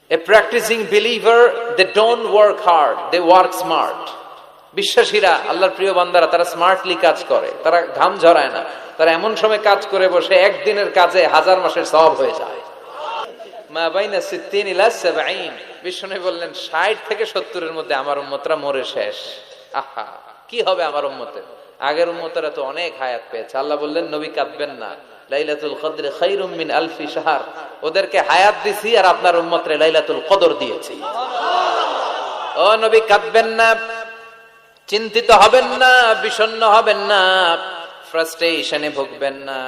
A practicing believer, they don't work hard, they work smart. বিশ্বাসীরা, আল্লাহর প্রিয় বান্দারা, তারা স্মার্টলি কাজ করে, তারা ঘাম ঝরায় না, তারা এমন সময় কাজ করে বসে একদিনের কাজে 1000 মাসের সওয়াব হয়ে যায়। মা বাইনা 60 ইলা 70, বিষ্ণু বললেন 60 থেকে 70 এর মধ্যে আমার উম্মতরা মরে শেষ। আহা, কি হবে আমার উম্মতের? আগের উম্মতরা তো অনেক হায়াত পেয়েছে। আল্লাহ বললেন নবী কাঁদবেন না, লাইলাতুল কদর খায়রুম মিন আলফি শাহর, ওদেরকে হায়াত দিছি আর আপনার উম্মতরে লাইলাতুল কদর দিয়েছি। ও নবী কাঁদবেন না, চিন্তিত হবেন না, বিষণ্ণ হবেন না, ফ্রাস্ট্রেশনে ভুগবেন না।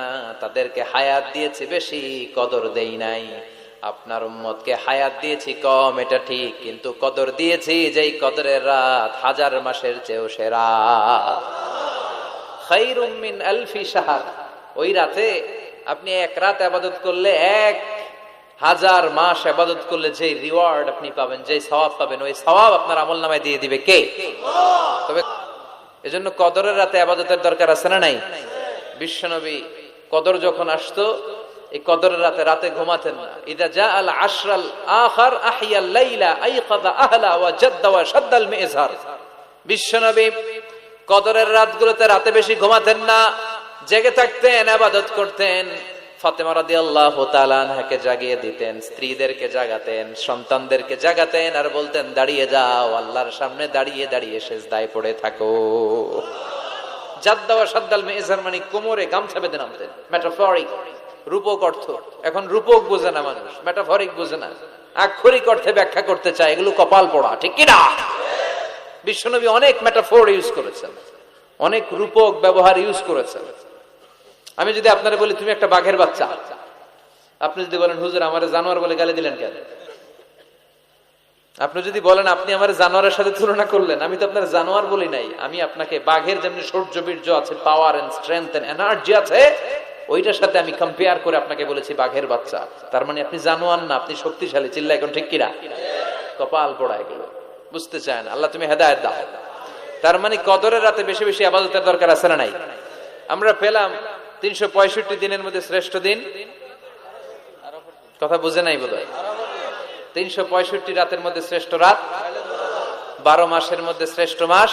তাদেরকে হায়াত দিয়েছি বেশি, কদর দেই নাই। আপনার উম্মতকে হায়াত দিয়েছি কম, এটা ঠিক, কিন্তু কদর দিয়েছি যেই কদরের রাত 1000 মাসের চেয়েও সেরা। খায়রুম মিন আলফি শাহর, ওই রাতে আপনি এক রাত ইবাদত করলে 1000 মাস ইবাদত করলে যে রিওয়ার্ড আপনি পাবেন, যে সওয়াব পাবেন, ওই সওয়াব আপনার আমলনামায় দিয়ে দিবে কে? তবে এজন্য কদরের রাতে ইবাদতের দরকার আছে না নাই? বিশ্বনবী কদর যখন আসতো, এই কদরের রাতে ঘুমাতেন না। ইদা জাআল আশরাল আখির আহইয়াল লাইলা আইকাযা আহলা ওয়া জাদ্দা ওয়া শাদ্দাল মিজহার। বিশ্বনবী কদরের রাতগুলোতে রাতে বেশি ঘুমাতেন না, জেগে থাকতেন, ইবাদত করতেন। ফাতেমা রাদিয়াল্লাহু তাআলা আনহাকে জাগিয়ে দিতেন, স্ত্রীদেরকে জাগাতেন, সন্তানদেরকে জাগাতেন, আর বলতেন দাঁড়িয়ে যাও, আল্লাহর সামনে দাঁড়িয়ে দাঁড়িয়ে সিজদায় পড়ে থাকো। জাদ্দা ওয়া শাদ্দাল মিজহার মানে কোমরে গামছা বেঁধে নামতেন। মেটাফরিক, রূপক অর্থ। এখন রূপক বোঝে না মানুষ, মেটাফরিক বোঝে না, আক্ষরিক অর্থে ব্যাখ্যা করতে চায়, এগুলো কপাল পোড়া, ঠিক কি না? বিশ্বনবী অনেক মেটাফোর ইউজ করেছেন, অনেক রূপক ব্যবহার ইউজ করেছেন। আমি যদি আপনারা বলি তুমি একটা বাঘের বাচ্চা, আপনি যদি বলেন হুজুর আমারে জানোয়ার বলে গালি দিলেন কেন? আপনি যদি বলেন আপনি আমার জানোয়ারের সাথে তুলনা করলেন, আমি তো আপনার জানোয়ার বলি নাই, আমি আপনাকে বাঘের যেমনি শৌর্য বীর্য আছে, power and strength and energy আছে, ওইটার সাথে আমি কম্পেয়ার করে আপনাকে বলেছি বাঘের বাচ্চা। তার মানে আপনি জানোয়ার না, আপনি শক্তিশালী। চিল্লা এখন ঠিক কিনা? কপাল পোড়া এগুলো, বুঝতে চায় না। আল্লাহ তুমি হেদায়েত দাও। তার মানে কদরের রাতে বেশি বেশি ইবাদতের দরকার আছে না নাই? আমরা পেলাম 365 দিনের মধ্যে শ্রেষ্ঠ দিন, কথা বুঝে নাই বোধহয়। 365 রাতের মধ্যে শ্রেষ্ঠ রাত, 12 মাসের মধ্যে শ্রেষ্ঠ মাস,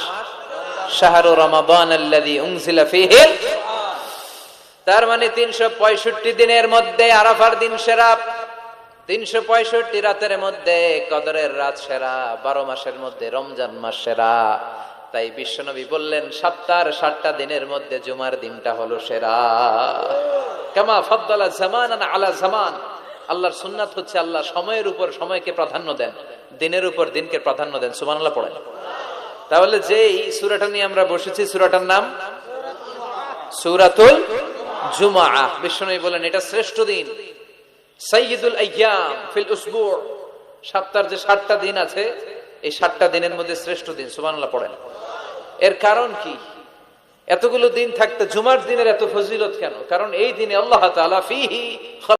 শাহরু রমাদান আল্লাযী উনজিলা ফীহি। তার মানে 365 দিনের মধ্যে আরাফার দিন সেরা, 365 রাতের মধ্যে কদরের রাত সেরা, 12 মাসের মধ্যে রমজান মাস সেরা। তাই বিশ্বনবী বললেন সপ্তাহের 7টা দিনের মধ্যে জুমার দিনটা হলো সেরা। কামা ফাদ্দালা জামানান আলা জামান, আল্লাহর সুন্নাত হচ্ছে আল্লাহ সময়ের উপর সময়কে প্রাধান্য দেন, দিনের উপর দিনকে প্রাধান্য দেন। সুবহানাল্লাহ পড়েন। তাহলে যেই সূরাটা নিয়ে আমরা বসেছি, সূরাটার নাম সূরাতুল জুমআহ। বিশ্বনবী বলেন এটা শ্রেষ্ঠ দিন, সাইয়্যিদুল আইয়াম ফিল উসবু', সপ্তাহের যে 7টা দিন আছে, এই 7টা দিনের মধ্যে শ্রেষ্ঠ দিন। সুবহানাল্লাহ পড়েন। এর কারণ কি? এতগুলো দিন থাকতে জুমার দিনের এত ফজিলত কেন? কারণ এই দিনে আল্লাহ তাআলা ফীহি